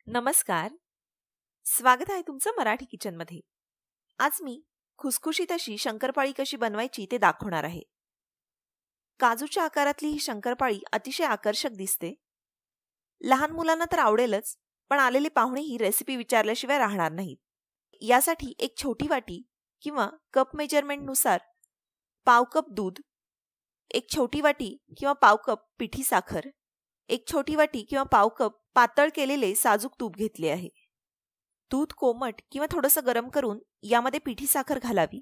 नमस्कार. स्वागत आहे तुमचं मराठी किचनमध्ये. आज मी खुसखुशीत अशी शंकरपाळी कशी बनवायची ते दाखवणार आहे. काजूच्या आकारातली ही शंकरपाळी अतिशय आकर्षक दिसते. लहान मुलांना तर आवडेलच, पण आलेले पाहुणे ही रेसिपी विचारल्याशिवाय राहणार नाहीत. यासाठी एक छोटी वाटी किंवा कप मेजरमेंटनुसार पाव कप दूध, एक छोटी वाटी किंवा पाव कप पिठी साखर, एक छोटी वाटी किंवा पाव कप पातळ केलेले साजूक तूप घेतले आहे. दूध कोमट किंवा थोडंसं गरम करून यामध्ये पिठी साखर घालावी.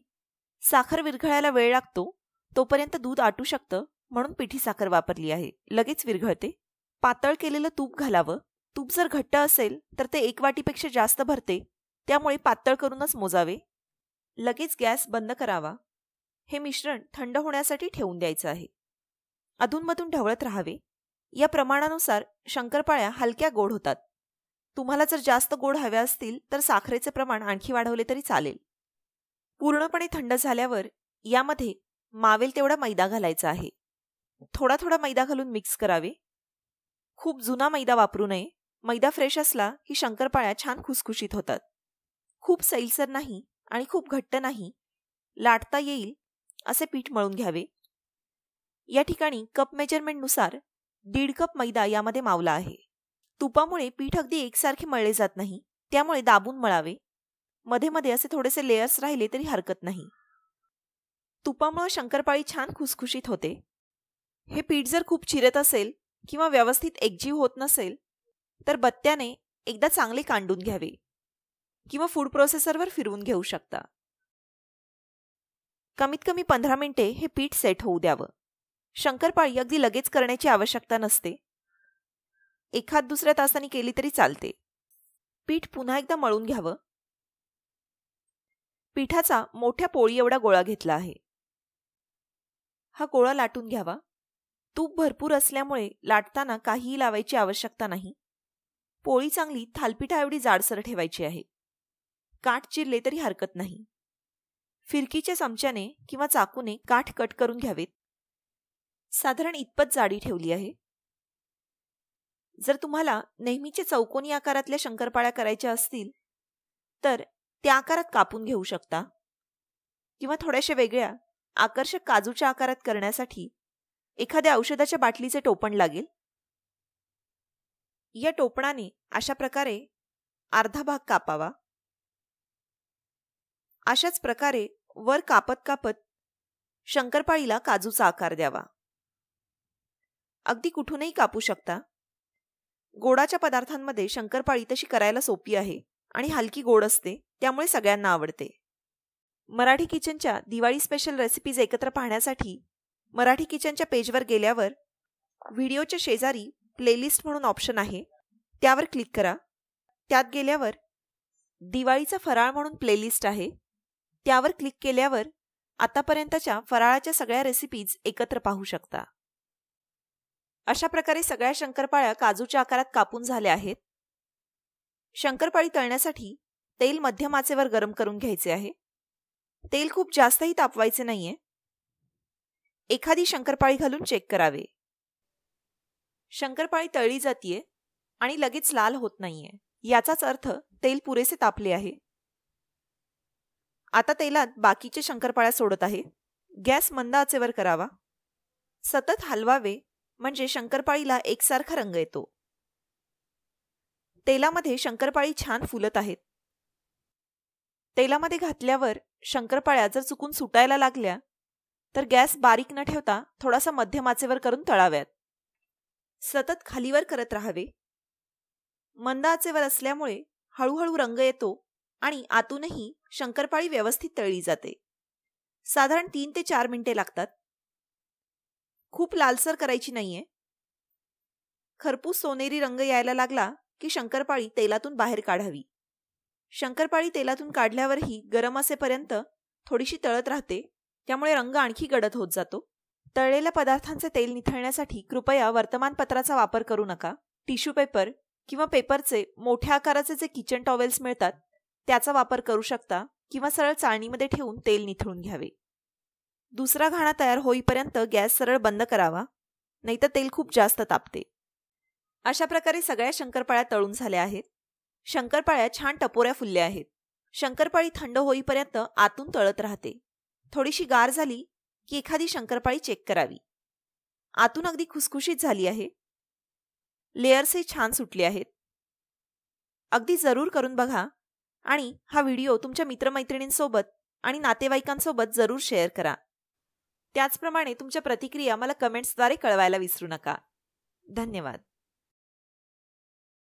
साखर विरघळायला वेळ लागतो, तोपर्यंत दूध आटू शकतं, म्हणून पिठी साखर वापरली आहे. लगेच विरघळते. पातळ केलेलं तूप घालावं. तूप जर घट्ट असेल तर ते 1 वाटीपेक्षा जास्त भरते, त्यामुळे पातळ करूनच मोजावे. लगेच गॅस बंद करावा. हे मिश्रण थंड होण्यासाठी ठेवून द्यायचं आहे. अधूनमधून ढवळत राहावे. या प्रमाणानुसार शंकरपाळ्या हलक्या गोड होतात. तुम्हाला जर जास्त गोड हव्या असतील तर साखरेचे प्रमाण आणखी वाढवले तरी चालेल. पूर्णपणे थंड झाल्यावर यामध्ये मावेल तेवढा मैदा घालायचा आहे. थोडा थोडा मैदा घालून मिक्स करावे. खूप जुना मैदा वापरू नये. मैदा फ्रेश असला की शंकरपाळ्या छान खुसखुशीत होतात. खूप सैलसर नाही आणि खूप घट्ट नाही, लाटता येईल असे पीठ मळून घ्यावे. या ठिकाणी कप मेजरमेंटनुसार 1.5 कप मैदा यामध्ये मावला आहे. तुपामुळे पीठ अगदी एकसारखे मळले जात नाही, त्यामुळे दाबून मळावे. मध्ये मध्ये असे थोडेसे लेयर्स राहिले तरी हरकत नाही. तुपामुळे शंकरपाळी छान खुसखुशीत होते. हे पीठ जर खूप चिरत असेल किंवा व्यवस्थित एकजीव होत नसेल तर बत्त्याने एकदा चांगले कांडून घ्यावे किंवा फूड प्रोसेसरवर फिरवून घेऊ शकता. कमीत कमी 15 मिनिटे हे पीठ सेट होऊ द्यावं. शंकरपाळी अगदी लगेच करण्याची आवश्यकता नसते. एखाद दुसऱ्या तासाने केली तरी चालते. पीठ पुन्हा एकदा मळून घ्यावं. पिठाचा मोठ्या पोळी एवढा गोळा घेतला आहे. हा गोळा लाटून घ्यावा. तूप भरपूर असल्यामुळे लाटताना काहीही लावायची आवश्यकता नाही. पोळी चांगली थालपिठाएवढी जाडसर ठेवायची आहे. काठ चिरले तरी हरकत नाही. फिरकीच्या चमच्याने किंवा चाकूने काठ कट करून घ्यावेत. साधारण इतपत जाडी ठेवली आहे. जर तुम्हाला नेहमीचे चौकोनी आकारातल्या शंकरपाळ्या करायच्या असतील तर त्या आकारात कापून घेऊ शकता, किंवा थोड्याशा वेगळ्या आकर्षक काजूच्या आकारात करण्यासाठी एखाद्या औषधाच्या बाटलीचे टोपण लागेल. या टोपणाने अशा प्रकारे अर्धा भाग कापावा. अशाच प्रकारे वर कापत कापत शंकरपाळीला काजूचा आकार द्यावा. अगदी कुठूनही कापू शकता. गोडाच्या पदार्थांमध्ये शंकरपाळी तशी करायला सोपी आहे आणि हलकी गोड असते, त्यामुळे सगळ्यांना आवडते. मराठी किचनच्या दिवाळी स्पेशल रेसिपीज एकत्र पाहण्यासाठी मराठी किचनच्या पेजवर गेल्यावर व्हिडिओच्या शेजारी प्लेलिस्ट म्हणून ऑप्शन आहे, त्यावर क्लिक करा. त्यात गेल्यावर दिवाळीचा फराळ म्हणून प्लेलिस्ट आहे, त्यावर क्लिक केल्यावर आतापर्यंतच्या फराळाच्या सगळ्या रेसिपीज एकत्र पाहू शकता. अशा प्रकारे सगळ्या शंकरपाळ्या काजूच्या आकारात कापून झाल्या आहेत. शंकरपाळी तळण्यासाठी तेल मध्यम आचेवर गरम करून घ्यायचे आहे. तेल खूप जास्तही तापवायचे नाहीये. एखादी शंकरपाळी घालून चेक करावे. शंकरपाळी तळली जातीये आणि लगेच लाल होत नाहीये, याचाच अर्थ तेल पुरेसे तापले आहे. आता तेलात बाकीचे शंकरपाळ्या सोडत आहे. गॅस मंद आचेवर करावा. सतत हलवावे, म्हणजे शंकरपाळीला एकसारखा रंग येतो. तेलामध्ये शंकरपाळी छान फुलत आहेत. तेलामध्ये घातल्यावर शंकरपाळ्या जर चुकून सुटायला लागल्या तर गॅस बारीक न ठेवता थोडासा मध्यम आचेवर करून तळाव्यात. सतत खालीवर करत राहावे. मंद आचेवर असल्यामुळे हळूहळू रंग येतो आणि आतूनही शंकरपाळी व्यवस्थित तळली जाते. साधारण 3 ते 4 मिनिटे लागतात. खूप लालसर करायची नाहीये. खरपूस सोनेरी रंग यायला लागला की शंकरपाळी तेलातून बाहेर काढावी. शंकरपाळी तेलातून काढल्यावरही गरम असेपर्यंत थोडीशी तळत राहते, त्यामुळे रंग आणखी गडद होत जातो. तळलेल्या पदार्थांचे तेल निथळण्यासाठी कृपया वर्तमानपत्राचा वापर करू नका. टिश्यू पेपर किंवा पेपरचे मोठ्या आकाराचे जे किचन टॉवेल्स मिळतात त्याचा वापर करू शकता, किंवा सरळ चाळणीमध्ये ठेवून तेल निथळून घ्यावे. दुसरा घाणा तयार होईपर्यंत गॅस सरळ बंद करावा, नाहीतर तेल खूप जास्त तापते. अशा प्रकारे सगळ्या शंकरपाळ्या तळून झाल्या आहेत. शंकरपाळ्या छान टपोऱ्या फुलल्या आहेत. शंकरपाळी थंड होईपर्यंत आतून तळत राहते. थोडीशी गार झाली की एखादी शंकरपाळी चेक करावी. आतून अगदी खुसखुशीत झाली आहे. लेयर्सही छान सुटले आहेत. अगदी जरूर करून बघा आणि हा व्हिडिओ तुमच्या मित्रमैत्रिणींसोबत आणि नातेवाईकांसोबत जरूर शेअर करा. त्याचप्रमाणे तुमच्या प्रतिक्रिया मला कमेंट्सद्वारे कळवायला विसरू नका. धन्यवाद.